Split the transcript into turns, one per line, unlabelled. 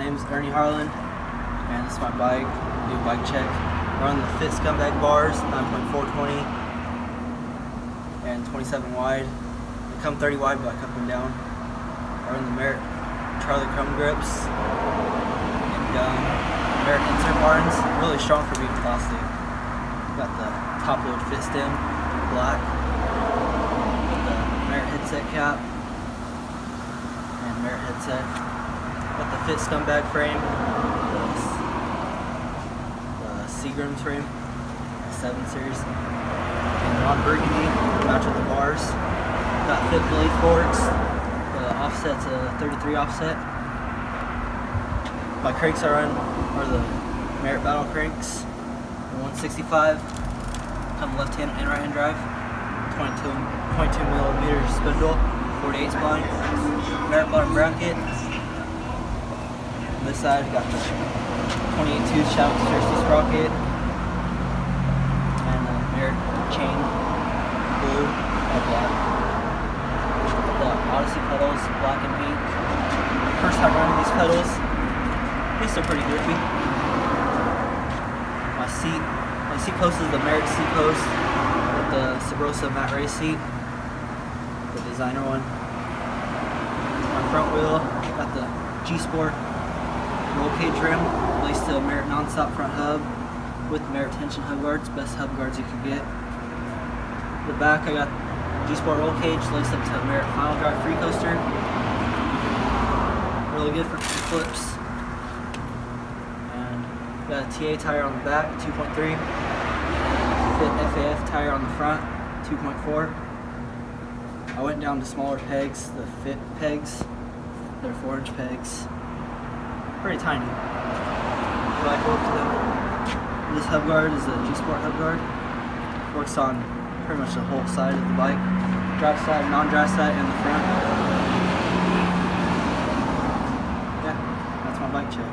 name's Ernie Harlan, and this is my bike. Do a bike check. We're on the Fit Scumbag bars, 9.420 and 27 wide. They come 30 wide, but I cut them down. We're on the Merit Charlie Crumb grips and Merit insert barns. Really strong for being plastic. Got the top load fit stem, black, with the Merit headset cap and Merit headset. Got the Fit Scumbag frame, the Seagram's frame, 7 series, and on burgundy, match with the bars. Got Fit blade forks, the offset's a 33 offset. My cranks are the Merit Battle cranks, the 165, come left hand and right hand drive, 22 millimeter spindle, 48 spline, Merit bottom bracket. On this side, got the 28 tooth Shadow Jersey sprocket and the Merit chain, blue and black. The Odyssey pedals, black and pink. First time running these pedals, these are pretty grippy. My seat post is the Merit seat post with the Sabrosa matte race seat, the designer one. My front wheel got the G-Sport roll cage rim, laced to a Merit non-stop front hub with Merit tension hub guards, best hub guards you can get. The back I got G-Sport roll cage laced up to a Merit Final Drive free coaster. Really good for flips. And got a TA tire on the back, 2.3. Fit FAF tire on the front, 2.4. I went down to smaller pegs, the Fit pegs. They're 4-inch pegs. Pretty tiny. But I worked them. This hub guard is a G-Sport hub guard. Works on pretty much the whole side of the bike. Drive side, non-drive side, and the front. Yeah, that's my bike check.